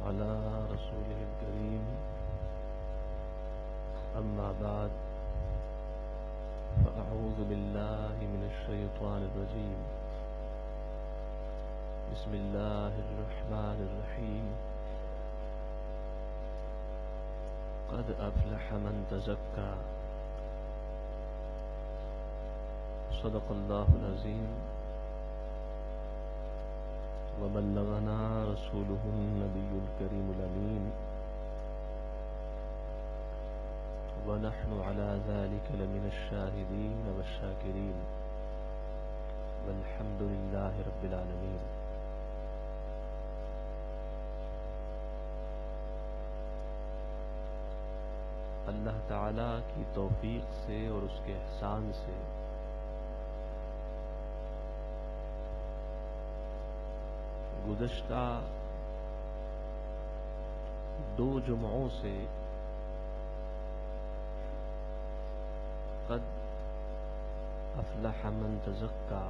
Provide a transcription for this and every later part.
على رسوله الكريم أما بعد فأعوذ بالله من الشيطان الرجيم بسم الله الرحمن الرحيم قد أفلح من تزكى صدق الله العظيم وبلغنا رسوله النبي الكريم الأمين ونحن على ذلك لمن الشاهدين والشاكرين والحمد لله رب العالمين. اللہ تعالی کی توفیق سے اور اس کے احسان سے گزشتہ 2 جمعوں سے قد افلح من تزکا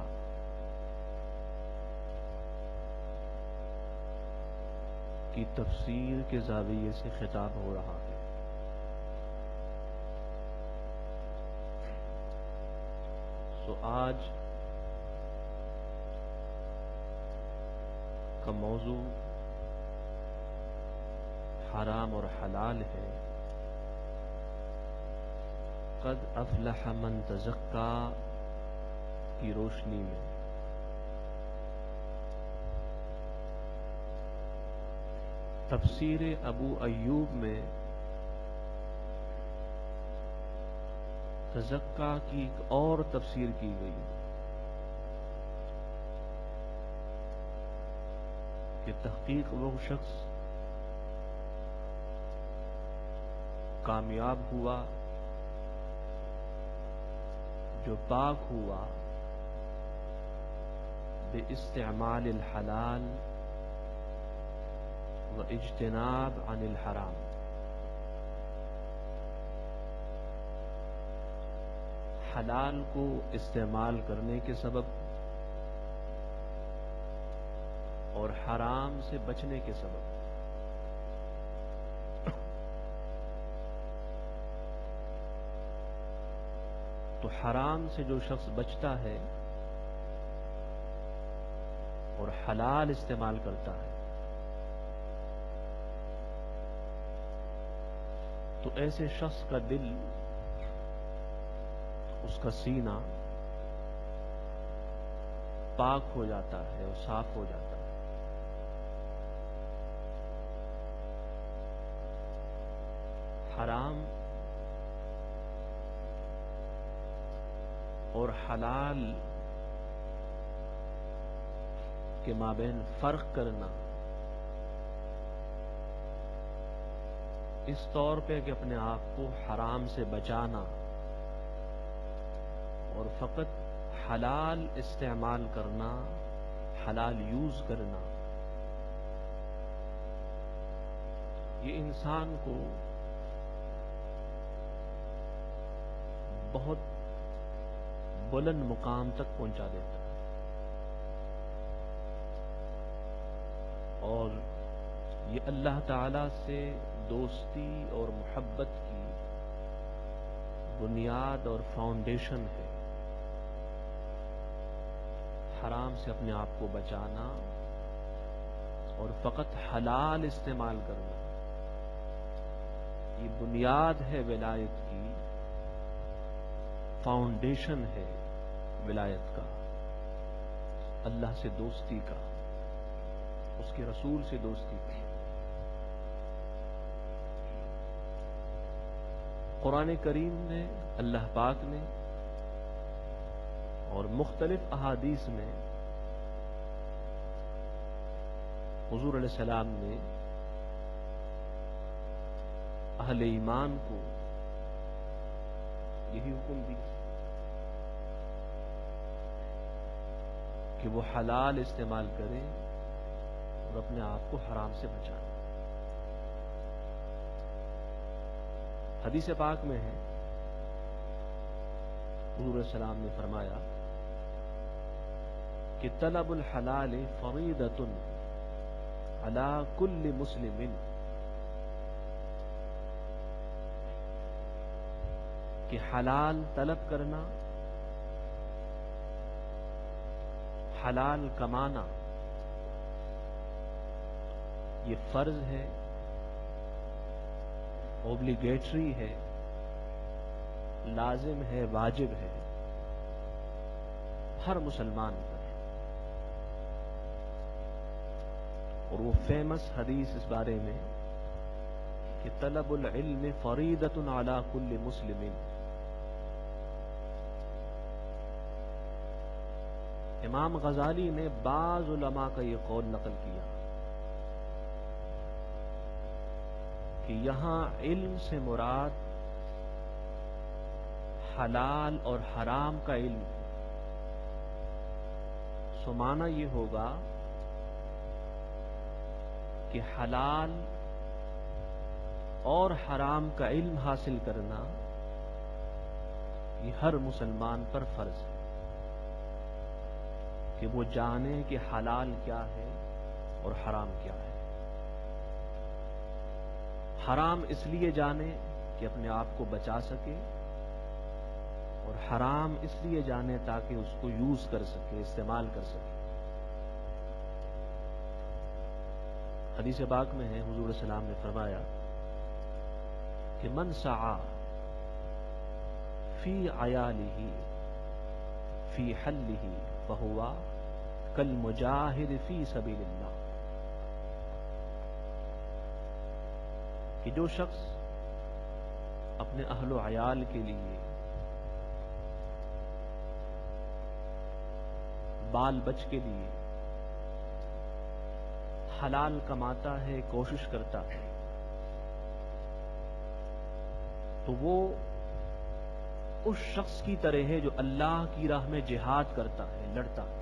کی تفسیر کے زاویے سے خطاب ہو رہا ہے. تو آج کا موضوع حرام اور حلال ہے. قد افلح من تزکا کی روشنی میں تفسیر ابو ایوب میں تزکا کی ایک اور تفسیر کی گئی کہ تحقیق وہ شخص کامیاب ہوا جو پاک ہوا بے استعمال الحلال و اجتناب عن الحرام. حلال کو استعمال کرنے کے سبب اور حرام سے بچنے کے سبب. تو حرام سے جو شخص بچتا ہے اور حلال استعمال کرتا ہے تو ایسے شخص کا دل، اس کا سینہ پاک ہو جاتا ہے اور صاف ہو جاتا ہے. حرام اور حلال کے مابین فرق کرنا اس طور پہ کہ اپنے آپ کو حرام سے بچانا اور فقط حلال استعمال کرنا، حلال یوز کرنا، یہ انسان کو بہت بلند مقام تک پہنچا دیتا ہے. اور یہ اللہ تعالی سے دوستی اور محبت کی بنیاد اور فاؤنڈیشن ہے. حرام سے اپنے آپ کو بچانا اور فقط حلال استعمال کرنا، یہ بنیاد ہے ولایت کی، فاؤنڈیشن ہے ولایت کا، اللہ سے دوستی کا، اس کے رسول سے دوستی کا. قرآن کریم نے، اللہ پاک نے اور مختلف احادیث میں حضور علیہ السلام نے اہل ایمان کو یہی حکم دیا کہ وہ حلال استعمال کریں اور اپنے آپ کو حرام سے بچائیں. حدیث پاک میں ہے، حضور علیہ السلام نے فرمایا کہ طلب الحلال فریضۃ علی کل مسلم کہ حلال طلب کرنا، حلال کمانا یہ فرض ہے، اوبلیگیٹری ہے، لازم ہے، واجب ہے ہر مسلمان پر۔ اور وہ فیمس حدیث اس بارے میں کہ طلب العلم فریضۃ علی کل مسلم۔ امام غزالی نے بعض علماء کا یہ قول نقل کیا کہ یہاں علم سے مراد حلال اور حرام کا علم، سو معنی یہ ہوگا کہ حلال اور حرام کا علم حاصل کرنا یہ ہر مسلمان پر فرض ہے کہ وہ جانے کہ حلال کیا ہے اور حرام کیا ہے۔ حرام اس لیے جانے کہ اپنے آپ کو بچا سکے، اور حرام اس لیے جانے تاکہ اس کو یوز کر سکے، استعمال کر سکے۔ حدیث پاک میں ہے، حضور صلی اللہ علیہ وسلم نے فرمایا کہ من سعى فی عیالہ فی حلہ فہو کالمجاہد فی سبیل اللہ، کہ جو شخص اپنے اہل و عیال کے لیے، بال بچ کے لیے حلال کماتا ہے، کوشش کرتا ہے، تو وہ اس شخص کی طرح ہے جو اللہ کی راہ میں جہاد کرتا ہے، لڑتا ہے۔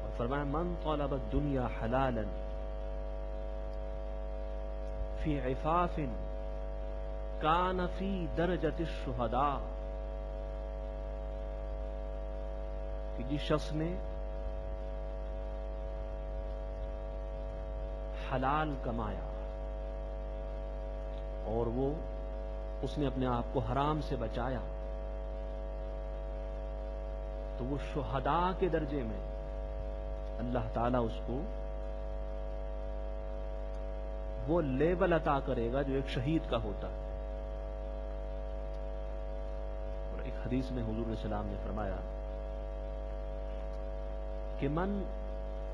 اور فرمایا من طلب الدنیا حلالا فی عفاف کان فی درجۃ الشہداء، کہ جس شخص نے حلال کمایا اور اس نے اپنے آپ کو حرام سے بچایا، تو وہ شہداء کے درجے میں اللہ تعالیٰ اس کو وہ لیول عطا کرے گا جو ایک شہید کا ہوتا ہے۔ اور ایک حدیث میں حضور صلی اللہ علیہ وسلم نے فرمایا کہ من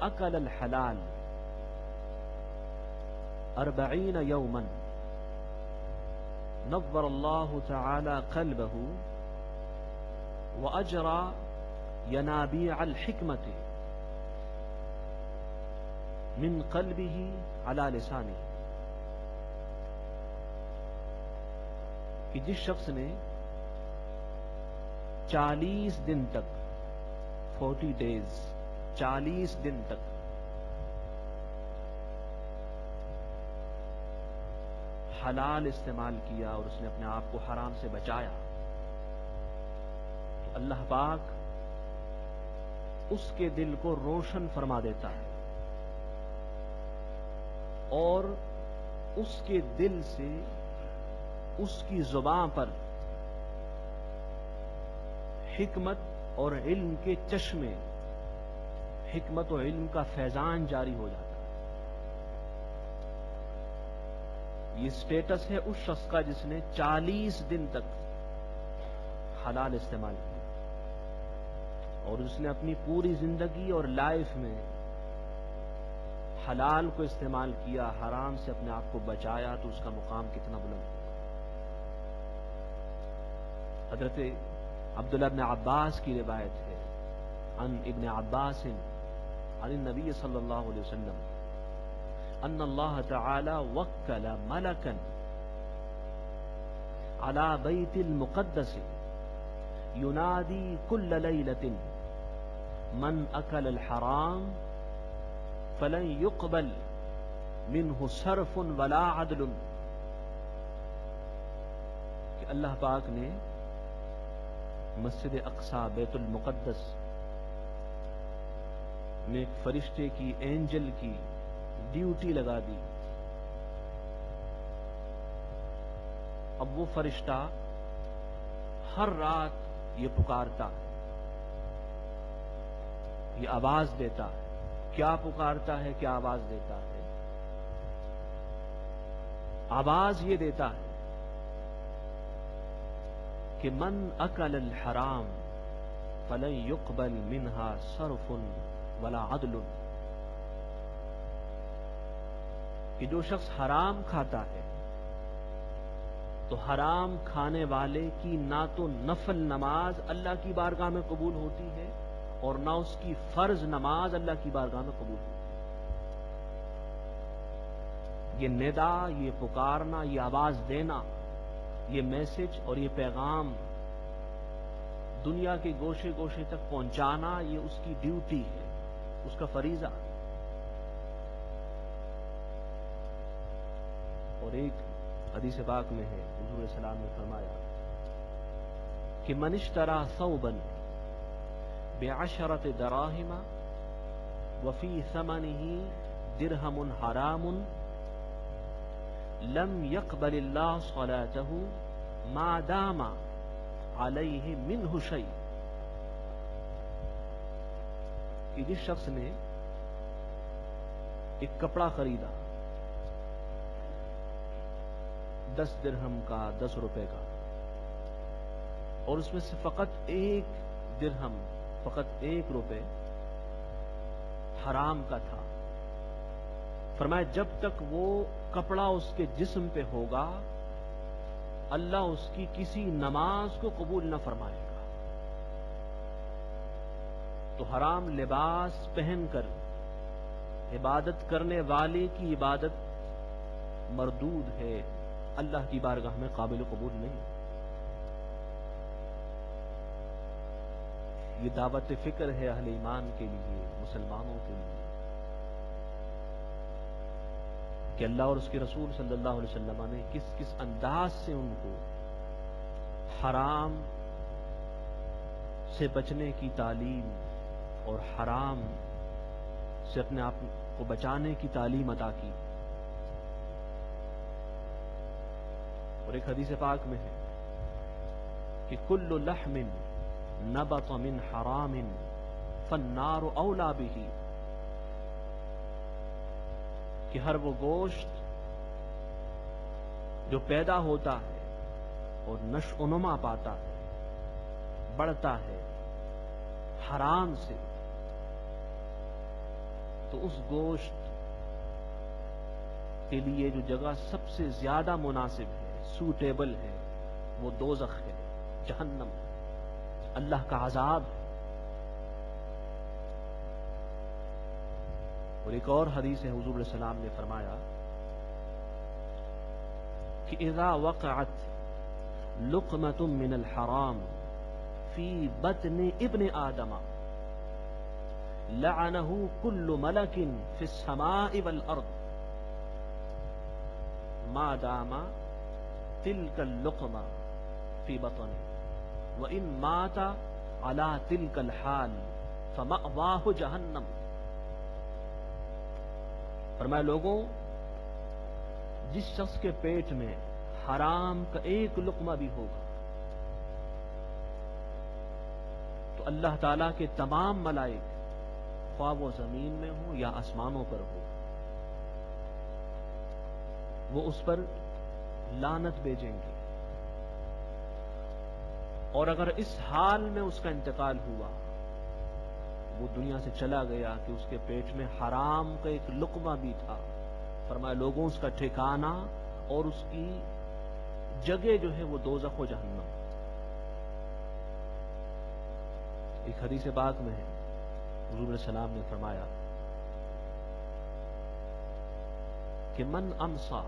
اکل الحلال 40 یوما نور اللہ تعالی قلبہ وأجرى ينابيع الحكمة من قلبه على لسانه، کہ جس شخص نے 40 دن تک 40 days 40 دن تک حلال استعمال کیا اور اس نے اپنے آپ کو حرام سے بچایا، تو اللہ پاک اس کے دل کو روشن فرما دیتا ہے اور اس کے دل سے اس کی زبان پر حکمت اور علم کے چشمے، حکمت و علم کا فیضان جاری ہو جاتا ہے۔ یہ سٹیٹس ہے اس شخص کا جس نے 40 دن تک حلال استعمال کیا اور اس نے اپنی پوری زندگی اور لائف میں حلال کو استعمال کیا، حرام سے اپنے آپ کو بچایا، تو اس کا مقام کتنا بلند ہوگا۔ حضرت عبداللہ ابن عباس کی روایت ہے، عن ابن عباس عن النبی صلی اللہ علیہ وسلم ان اللہ تعالی وکل ملکا علی بیت المقدس ینادی کل لیلۃ من اکل الحرام فلن يقبل منه صرف ولا عدل، کہ اللہ پاک نے مسجد اقصی بیت المقدس نے ایک فرشتے کی، اینجل کی ڈیوٹی لگا دی. اب وہ فرشتہ ہر رات یہ پکارتا ہے، یہ آواز دیتا ہے. کیا پکارتا ہے، کیا آواز دیتا ہے؟ آواز یہ دیتا ہے کہ من اکل الحرام فلن يقبل منها صرف ولا عدل، کہ جو شخص حرام کھاتا ہے تو حرام کھانے والے کی نہ تو نفل نماز اللہ کی بارگاہ میں قبول ہوتی ہے اور نہ اس کی فرض نماز اللہ کی بارگاہ میں قبول ہوتی ہے. یہ ندا، یہ پکارنا، یہ آواز دینا، یہ میسج اور یہ پیغام دنیا کے گوشے گوشے تک پہنچانا، یہ اس کی ڈیوٹی ہے، اس کا فریضہ. اور ایک حدیث پاک میں ہے، حضور علیہ السلام نے فرمایا کہ من اشترى ثوبا بعشرة دراهم وفي ثمنه درهم حرام لم يقبل الله صلاته ما دام عليه منه شيء. کہ جس شخص نے ایک کپڑا خریدا 10 درہم کا، 10 روپے کا، اور اس میں سے فقط 1 درہم، فقط 1 روپے حرام کا تھا. فرمایا جب تک وہ کپڑا اس کے جسم پہ ہوگا اللہ اس کی کسی نماز کو قبول نہ فرمائے گا. تو حرام لباس پہن کر عبادت کرنے والے کی عبادت مردود ہے، اللہ کی بارگاہ میں قابل قبول نہیں. یہ دعوت فکر ہے اہل ایمان کے لیے، مسلمانوں کے لیے، کہ اللہ اور اس کے رسول صلی اللہ علیہ وسلم نے کس کس انداز سے ان کو حرام سے بچنے کی تعلیم اور حرام سے اپنے آپ کو بچانے کی تعلیم عطا کی. اور ایک حدیث پاک میں ہے کہ کل لحم نبط من حرام فالنار اولا به، کہ ہر وہ گوشت جو پیدا ہوتا ہے اور نشو و نما پاتا ہے، بڑھتا ہے حرام سے، تو اس گوشت کے لیے جو جگہ سب سے زیادہ مناسب ہے، سوٹیبل ہے، وہ دوزخ ہے، جہنم ہے، اللہ کا عذاب ہے. اور ایک اور حدیث ہے، حضور علیہ السلام نے فرمایا کہ اذا وقعت لقمۃ من الحرام فی بطن ابن آدم لعنه كل ملك في السماء والارض ما دام تلك اللقمة في بطنه وان مات على تلك الحال فمأواه جہنم. فرمایا لوگوں، جس شخص کے پیٹ میں حرام کا ایک لقمہ بھی ہوگا تو اللہ تعالیٰ کے تمام ملائک، خواہ وہ زمین میں ہو یا آسمانوں پر ہو، وہ اس پر لعنت بھیجیں گے. اور اگر اس حال میں اس کا انتقال ہوا، وہ دنیا سے چلا گیا کہ اس کے پیٹ میں حرام کا ایک لقمہ بھی تھا، فرمایا لوگوں اس کا ٹھکانہ اور اس کی جگہ جو ہے وہ دوزخ و جہنم. ایک حدیث پاک میں ہے، حضور علیہ السلام نے فرمایا کہ من امسا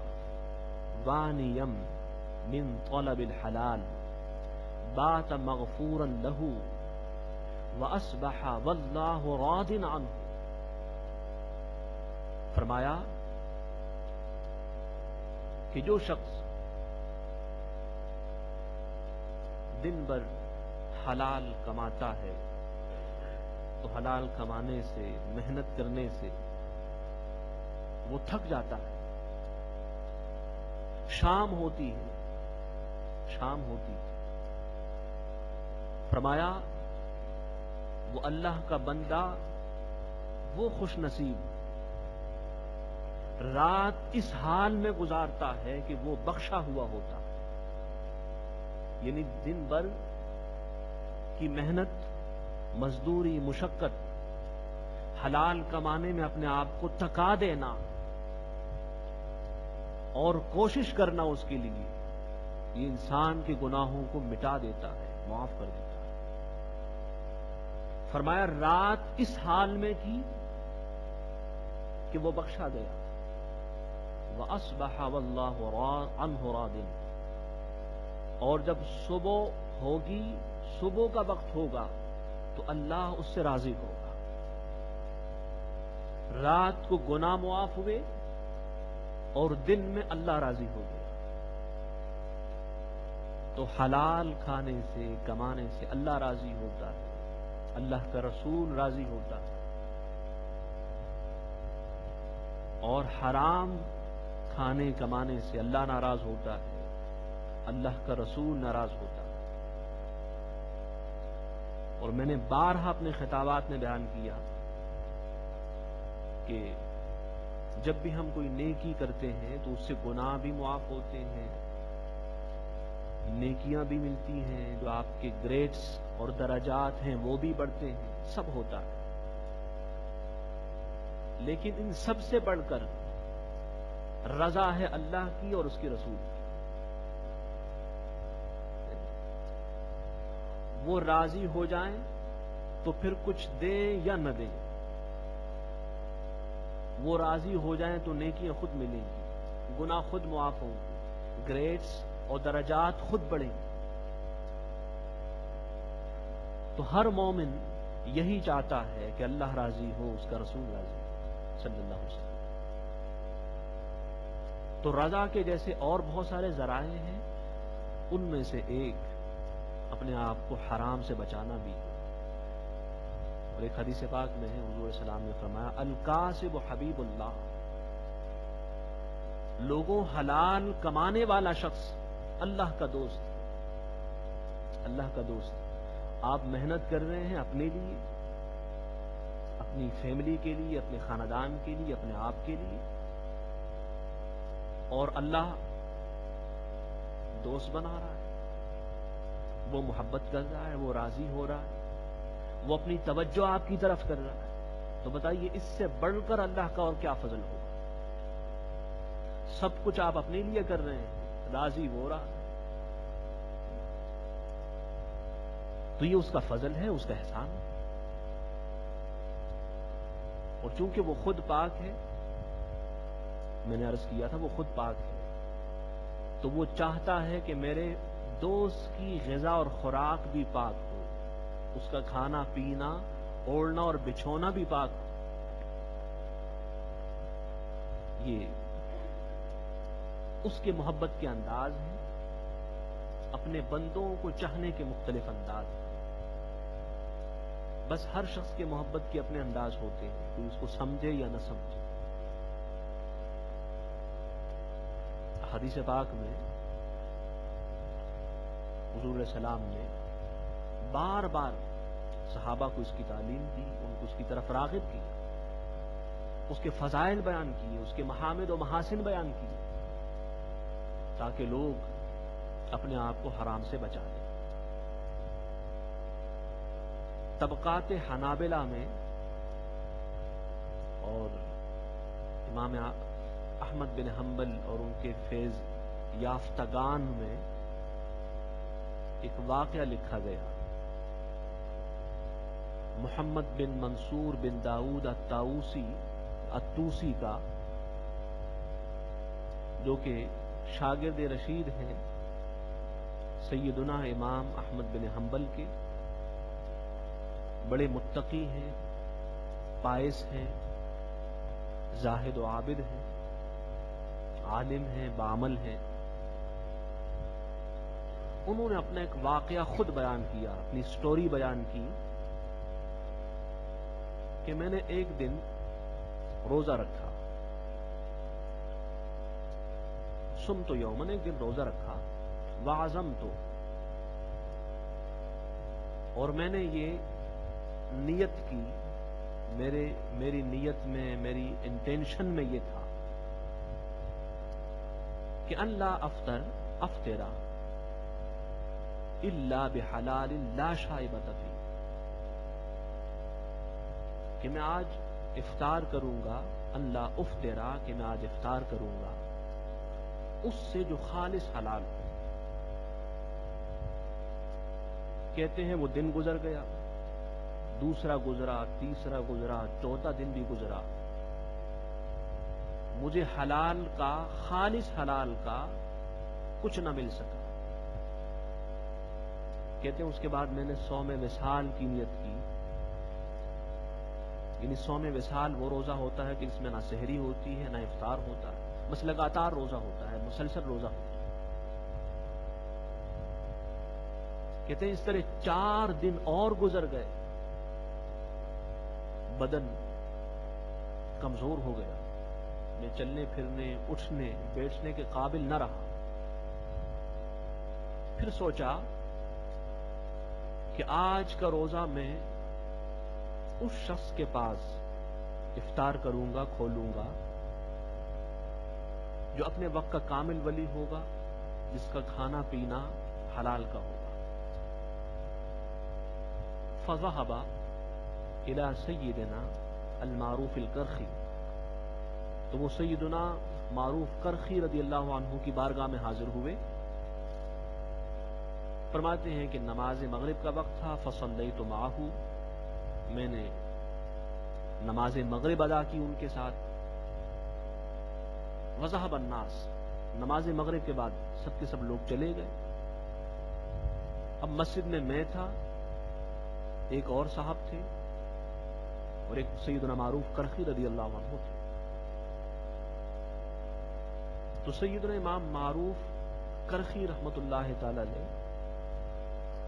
وانیم من طلب الحلال بات مغفورا له وَأَصْبَحَ وَاللَّهُ رَاضٍ عَنْهُ. فرمایا کہ جو شخص دن بھر حلال کماتا ہے تو حلال کمانے سے، محنت کرنے سے وہ تھک جاتا ہے. شام ہوتی ہے، شام ہوتی ہے. فرمایا وہ اللہ کا بندہ، وہ خوش نصیب رات اس حال میں گزارتا ہے کہ وہ بخشا ہوا ہوتا ہے. یعنی دن بھر کی محنت، مزدوری، مشقت، حلال کمانے میں اپنے آپ کو تھکا دینا اور کوشش کرنا اس کے لیے، یہ انسان کے گناہوں کو مٹا دیتا ہے، معاف کر دیتا ہے. فرمایا رات اس حال میں تھی کہ وہ بخشا گیا. وَأَصْبَحَ وَاللَّهُ عَنْهُ رَاضٍ، اور جب صبح ہوگی، صبح کا وقت ہوگا تو اللہ اس سے راضی ہوگا. رات کو گناہ معاف ہوئے اور دن میں اللہ راضی ہو گیا. تو حلال کھانے سے، کمانے سے اللہ راضی ہوتا ہے، اللہ کا رسول راضی ہوتا ہے. اور حرام کھانے کمانے سے اللہ ناراض ہوتا ہے، اللہ کا رسول ناراض ہوتا ہے. اور میں نے بارہا اپنے خطابات میں بیان کیا کہ جب بھی ہم کوئی نیکی کرتے ہیں تو اس سے گناہ بھی معاف ہوتے ہیں، نیکیاں بھی ملتی ہیں، جو آپ کے گریڈز اور درجات ہیں وہ بھی بڑھتے ہیں، سب ہوتا ہے. لیکن ان سب سے بڑھ کر رضا ہے اللہ کی اور اس کے رسول کی. وہ راضی ہو جائیں تو پھر کچھ دیں یا نہ دیں، وہ راضی ہو جائیں تو نیکیاں خود ملیں گی، گناہ خود معاف ہوں گے، گریڈز اور درجات خود بڑھیں گے. تو ہر مومن یہی چاہتا ہے کہ اللہ راضی ہو، اس کا رسول راضی ہو صلی اللہ علیہ وسلم. تو رضا کے جیسے اور بہت سارے ذرائع ہیں، ان میں سے ایک اپنے آپ کو حرام سے بچانا بھی ہے. اور ایک حدیث پاک میں ہے، حضور صلی اللہ علیہ وسلم نے فرمایا الکاسب حبیب اللہ، لوگوں حلال کمانے والا شخص اللہ کا دوست ہے، اللہ کا دوست. آپ محنت کر رہے ہیں اپنے لیے، اپنی فیملی کے لیے، اپنے خاندان کے لیے، اپنے آپ کے لیے، اور اللہ دوست بنا رہا ہے، وہ محبت کر رہا ہے، وہ راضی ہو رہا ہے، وہ اپنی توجہ آپ کی طرف کر رہا ہے. تو بتائیے اس سے بڑھ کر اللہ کا اور کیا فضل ہوگا؟ سب کچھ آپ اپنے لیے کر رہے ہیں، راضی ہو رہا ہے. تو یہ اس کا فضل ہے، اس کا احسان ہے. اور چونکہ وہ خود پاک ہے، میں نے عرض کیا تھا وہ خود پاک ہے، تو وہ چاہتا ہے کہ میرے دوست کی غذا اور خوراک بھی پاک ہو، اس کا کھانا پینا، اوڑھنا اور بچھونا بھی پاک ہو. یہ اس کے محبت کے انداز ہیں. اپنے بندوں کو چاہنے کے مختلف انداز ہیں. بس ہر شخص کے محبت کے اپنے انداز ہوتے ہیں، کوئی اس کو سمجھے یا نہ سمجھے. حدیث پاک میں حضور علیہ السلام نے بار بار صحابہ کو اس کی تعلیم دی، ان کو اس کی طرف راغب کی، اس کے فضائل بیان کیے، اس کے محامد و محاسن بیان کیے، تاکہ لوگ اپنے آپ کو حرام سے بچا لیں. طبقات حنابلہ میں اور امام احمد بن حنبل اور ان کے فیض یافتگان میں ایک واقعہ لکھا گیا. محمد بن منصور بن داؤد الطوسی کا، جو کہ شاگرد رشید ہیں سیدنا امام احمد بن حنبل کے، بڑے متقی ہیں، پائس ہیں، زاہد و عابد ہیں، عالم ہیں، بعمل ہیں. انہوں نے اپنا ایک واقعہ خود بیان کیا، اپنی سٹوری بیان کی کہ میں نے ایک دن روزہ رکھا، صمت یومن، ایک دن روزہ رکھا، وعزمت، اور میں نے یہ نیت کی، میری نیت میں، میری انٹینشن میں یہ تھا کہ ان لا افطر الا بحلال لا شائبۃ فیہ، کہ میں آج افطار کروں گا، ان لا افطر، کہ میں آج افطار کروں گا اس سے جو خالص حلال ہو۔ کہتے ہیں وہ دن گزر گیا، دوسرا گزرا، تیسرا گزرا، چوتھا دن بھی گزرا، مجھے حلال کا، خالص حلال کا کچھ نہ مل سکا۔ کہتے ہیں اس کے بعد میں نے صوم وصال کی نیت کی، یعنی صوم وصال وہ روزہ ہوتا ہے کہ اس میں نہ سحری ہوتی ہے نہ افطار ہوتا ہے، بس لگاتار روزہ ہوتا ہے، مسلسل روزہ ہوتا ہے۔ کہتے ہیں اس طرح 4 دن اور گزر گئے، بدن کمزور ہو گیا، میں چلنے پھرنے، اٹھنے بیٹھنے کے قابل نہ رہا۔ پھر سوچا کہ آج کا روزہ میں اس شخص کے پاس افطار کروں گا، کھولوں گا جو اپنے وقت کا کامل ولی ہوگا، جس کا کھانا پینا حلال کا ہوگا۔ فذهب الى سیدنا المعروف الکرخی، تو وہ سیدنا معروف کرخی رضی اللہ عنہ کی بارگاہ میں حاضر ہوئے۔ فرماتے ہیں کہ نماز مغرب کا وقت تھا، فصلیت معہ، میں نے نماز مغرب ادا کی ان کے ساتھ۔ وذهب الناس، نماز مغرب کے بعد سب کے سب لوگ چلے گئے۔ اب مسجد میں تھا، ایک اور صاحب تھے، اور ایک سیدنا معروف کرخی رضی اللہ عنہ تھے۔ تو سیدنا امام معروف کرخی رحمت اللہ تعالی علیہ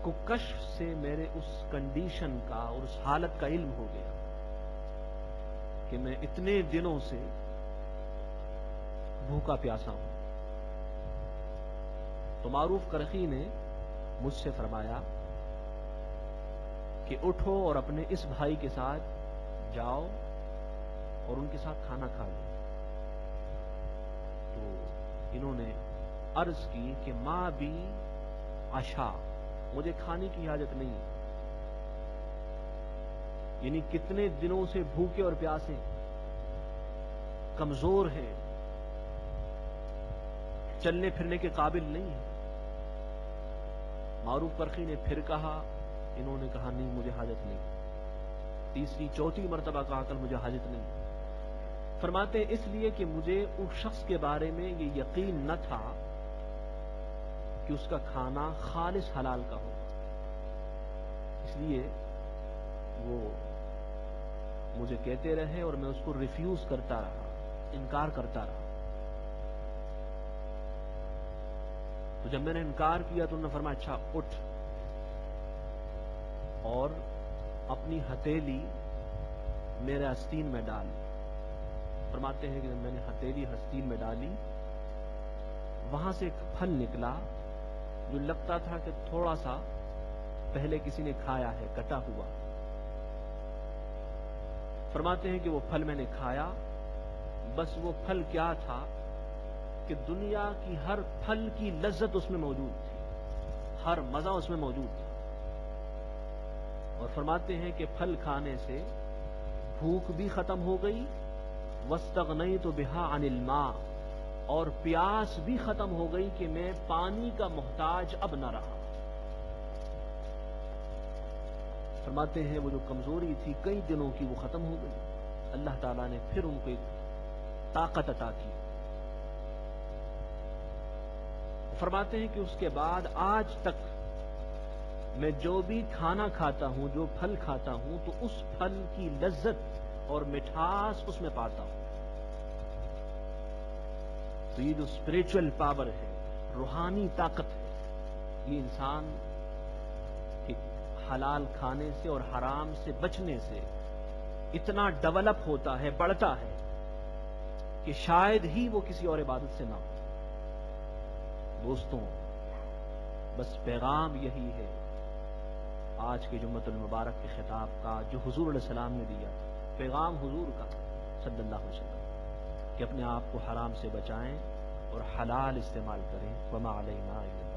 کو کشف سے میرے اس کنڈیشن کا اور اس حالت کا علم ہو گیا کہ میں اتنے دنوں سے بھوکا پیاسا ہوں۔ تو معروف کرخی نے مجھ سے فرمایا کہ اٹھو اور اپنے اس بھائی کے ساتھ جاؤ اور ان کے ساتھ کھانا کھا لو۔ تو انہوں نے عرض کی کہ ماں بھی عشاء، مجھے کھانے کی حاجت نہیں، یعنی کتنے دنوں سے بھوکے اور پیاسے، کمزور ہیں، چلنے پھرنے کے قابل نہیں ہیں۔ معروف کرخی نے پھر کہا، انہوں نے کہا نہیں مجھے حاجت نہیں، تیسری چوتھی مرتبہ کہا کل مجھے حاجت نہیں۔ فرماتے اس لیے کہ مجھے اس شخص کے بارے میں یہ یقین نہ تھا کہ اس کا کھانا خالص حلال کا ہو، اس لیے وہ مجھے کہتے رہے اور میں اس کو ریفیوز کرتا رہا، انکار کرتا رہا۔ تو جب میں نے انکار کیا تو انہوں نے فرمایا اچھا اٹھ اور اپنی ہتھیلی میرے آستین میں ڈال۔ فرماتے ہیں کہ جب میں نے ہتھیلی آستین میں ڈالی، وہاں سے ایک پھل نکلا جو لگتا تھا کہ تھوڑا سا پہلے کسی نے کھایا ہے، کٹا ہوا۔ فرماتے ہیں کہ وہ پھل میں نے کھایا، بس وہ پھل کیا تھا کہ دنیا کی ہر پھل کی لذت اس میں موجود تھی، ہر مزہ اس میں موجود تھا۔ اور فرماتے ہیں کہ پھل کھانے سے بھوک بھی ختم ہو گئی، واستغنیت بہا عن الماء، اور پیاس بھی ختم ہو گئی کہ میں پانی کا محتاج اب نہ رہا۔ فرماتے ہیں وہ جو کمزوری تھی کئی دنوں کی وہ ختم ہو گئی، اللہ تعالیٰ نے پھر ان کو ایک طاقت عطا کی۔ فرماتے ہیں کہ اس کے بعد آج تک میں جو بھی کھانا کھاتا ہوں، جو پھل کھاتا ہوں، تو اس پھل کی لذت اور مٹھاس اس میں پاتا ہوں۔ تو یہ جو اسپریچول پاور ہے، روحانی طاقت ہے، یہ انسان کے حلال کھانے سے اور حرام سے بچنے سے اتنا ڈیولپ ہوتا ہے، بڑھتا ہے کہ شاید ہی وہ کسی اور عبادت سے نہ ہو۔ دوستوں، بس پیغام یہی ہے آج کے جمعۃ المبارک کے خطاب کا جو حضور علیہ السلام نے دیا، پیغام حضور کا صلی اللہ علیہ وسلم کہ اپنے آپ کو حرام سے بچائیں اور حلال استعمال کریں۔ وما علینا الا